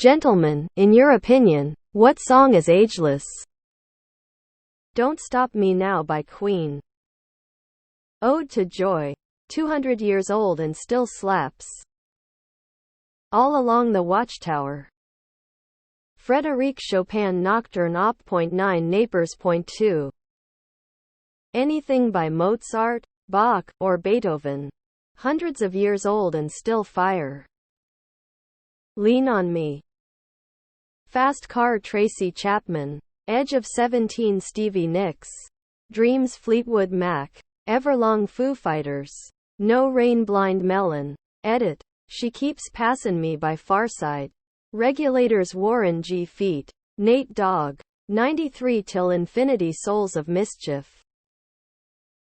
Gentlemen, in your opinion, what song is ageless? Don't Stop Me Now by Queen. Ode to Joy. 200 years old and still slaps. All Along the Watchtower. Frédéric Chopin Nocturne op.9 Napers.2. Anything by Mozart, Bach, or Beethoven. Hundreds of years old and still fire. Lean on Me. Fast Car Tracy Chapman. Edge of 17 Stevie Nicks. Dreams Fleetwood Mac. Everlong Foo Fighters. No Rain Blind Melon. Edit. She Keeps Passin' Me by Farside. Regulators Warren G. Feet. Nate Dogg. 93 Till Infinity Souls of Mischief.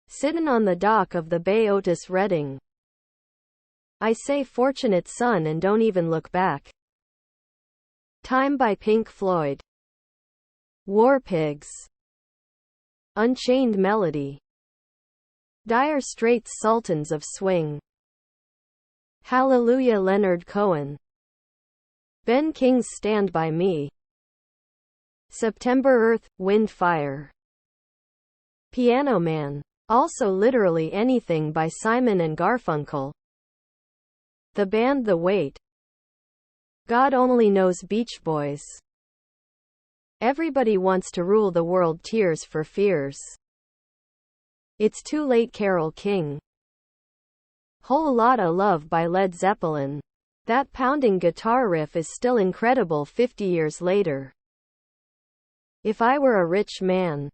Sittin' on the Dock of the Bay Otis Redding. I Say Fortunate Son and Don't Even Look Back. Time by Pink Floyd. War Pigs. Unchained Melody. Dire Straits Sultans of Swing. Hallelujah Leonard Cohen. Ben King's Stand By Me. September Earth, Wind Fire. Piano Man. Also literally anything by Simon and Garfunkel. The Band The Weight. God Only Knows Beach Boys. Everybody Wants to Rule the World Tears for Fears. It's Too Late Carole King. Whole Lotta Love by Led Zeppelin. That pounding guitar riff is still incredible 50 years later. If I Were a Rich Man.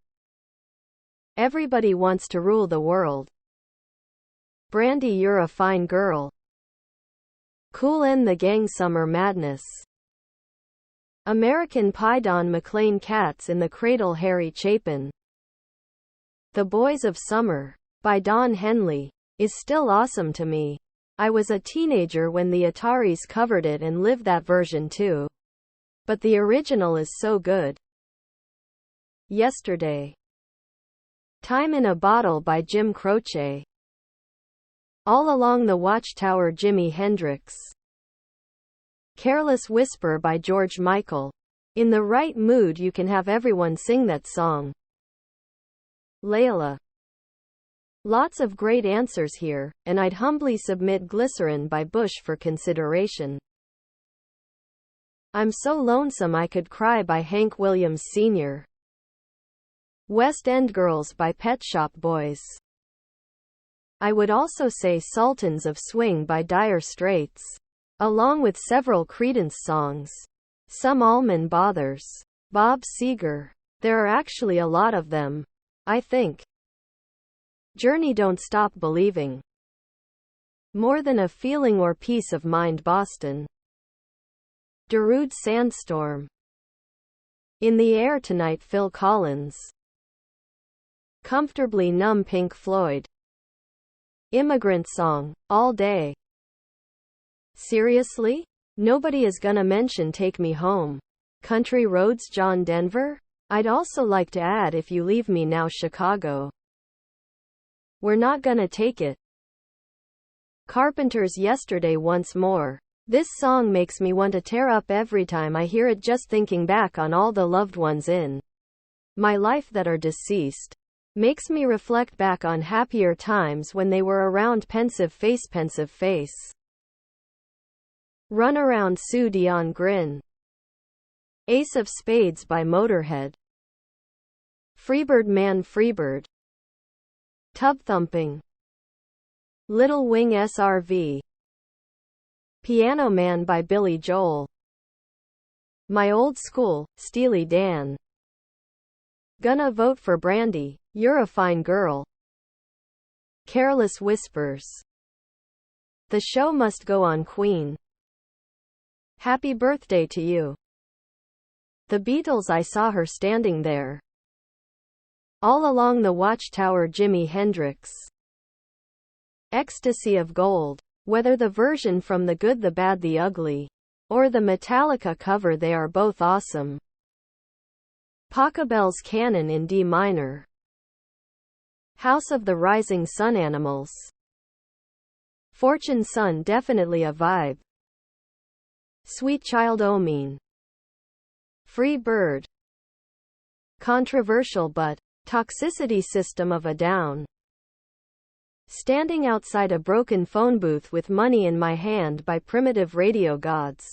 Everybody Wants to Rule the World. Brandy You're a Fine Girl. Kool and the Gang Summer Madness. American Pie Don McLean Cats in the Cradle Harry Chapin. The Boys of Summer, by Don Henley, is still awesome to me. I was a teenager when the Ataris covered it and lived that version too. But the original is so good. Yesterday. Time in a Bottle by Jim Croce. All Along the Watchtower Jimi Hendrix. Careless Whisper by George Michael. In the right mood you can have everyone sing that song. Layla. Lots of great answers here, and I'd humbly submit Glycerin by Bush for consideration. I'm So Lonesome I Could Cry by Hank Williams Sr. West End Girls by Pet Shop Boys. I would also say Sultans of Swing by Dire Straits, along with several Creedence songs. Some Allman Bothers. Bob Seger. There are actually a lot of them, I think. Journey Don't Stop Believing. More Than a Feeling or Peace of Mind Boston. Darude Sandstorm. In the Air Tonight Phil Collins. Comfortably Numb Pink Floyd. Immigrant Song, All Day. Seriously? Nobody is gonna mention Take Me Home. Country Roads John Denver? I'd also like to add If You Leave Me Now Chicago. We're Not Gonna Take It. Carpenter's Yesterday Once More. This song makes me want to tear up every time I hear it, just thinking back on all the loved ones in my life that are deceased. Makes me reflect back on happier times when they were around. Pensive Face Pensive Face. Run Around Sue Dion Grin. Ace of Spades by Motorhead. Freebird Man Freebird. Tub Thumping. Little Wing SRV. Piano Man by Billy Joel. My Old School, Steely Dan. Gonna Vote for Brandy, You're a Fine Girl. Careless Whispers. The Show Must Go On Queen. Happy Birthday to You. The Beatles I Saw Her Standing There. All Along the Watchtower Jimi Hendrix. Ecstasy of Gold. Whether the version from The Good the Bad the Ugly, or the Metallica cover, they are both awesome. Pachelbel's Canon in D minor. House of the Rising Sun Animals. Fortune Sun definitely a vibe. Sweet child o' mine. Free bird. Controversial but toxicity system of a down. Standing outside a broken phone booth with money in my hand by primitive radio gods.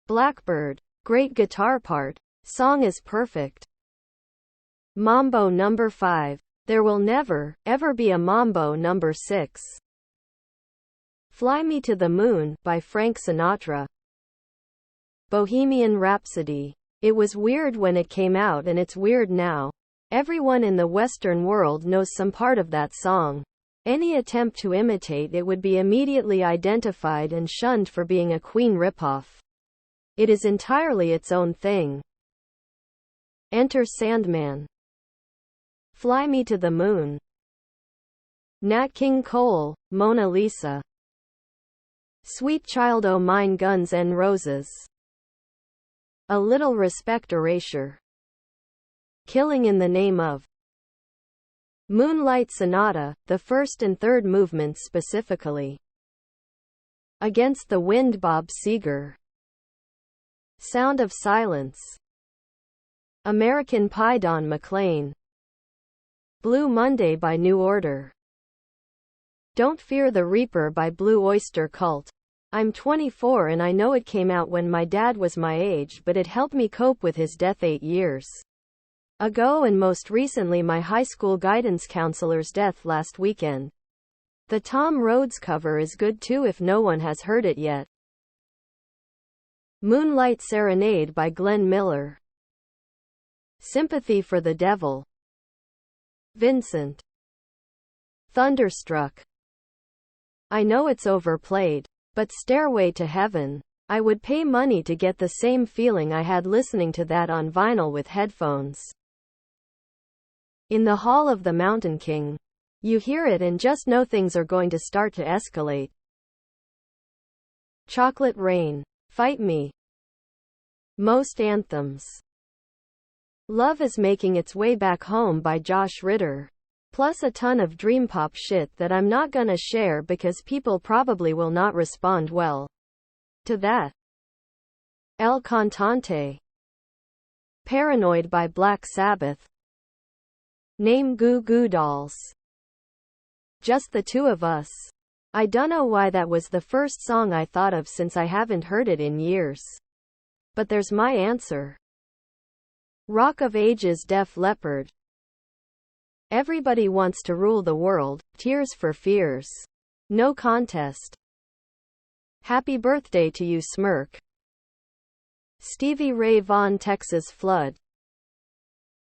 Blackbird. Great guitar part. Song is perfect. Mambo number 5. There will never, ever be a Mambo number 6. Fly Me to the Moon, by Frank Sinatra. Bohemian Rhapsody. It was weird when it came out and it's weird now. Everyone in the Western world knows some part of that song. Any attempt to imitate it would be immediately identified and shunned for being a Queen ripoff. It is entirely its own thing. Enter Sandman. Fly Me to the Moon. Nat King Cole, Mona Lisa. Sweet Child O' Mine, Guns N' Roses. A Little Respect, Erasure. Killing in the Name of. Moonlight Sonata, the first and third movements specifically. Against the Wind, Bob Seger. Sound of Silence. American Pie, Don McLean. Blue Monday by New Order. Don't Fear the Reaper by Blue Oyster Cult. I'm 24 and I know it came out when my dad was my age, but it helped me cope with his death 8 years ago, and most recently my high school guidance counselor's death last weekend. The Tom Rhodes cover is good too if no one has heard it yet. Moonlight Serenade by Glenn Miller. Sympathy for the Devil. Vincent. Thunderstruck. I know it's overplayed, but Stairway to Heaven. I would pay money to get the same feeling I had listening to that on vinyl with headphones. In the Hall of the Mountain King. You hear it and just know things are going to start to escalate. Chocolate Rain. Fight Me. Most anthems. Love is Making Its Way Back Home by Josh Ritter. Plus a ton of dream pop shit that I'm not gonna share because people probably will not respond well to that. El Cantante. Paranoid by Black Sabbath. Name Goo Goo Dolls. Just the Two of Us. I dunno why that was the first song I thought of since I haven't heard it in years. But there's my answer. Rock of Ages, Def Leppard. Everybody Wants to Rule the World, Tears for Fears. No Contest. Happy Birthday to You, Smirk. Stevie Ray Vaughan, Texas Flood.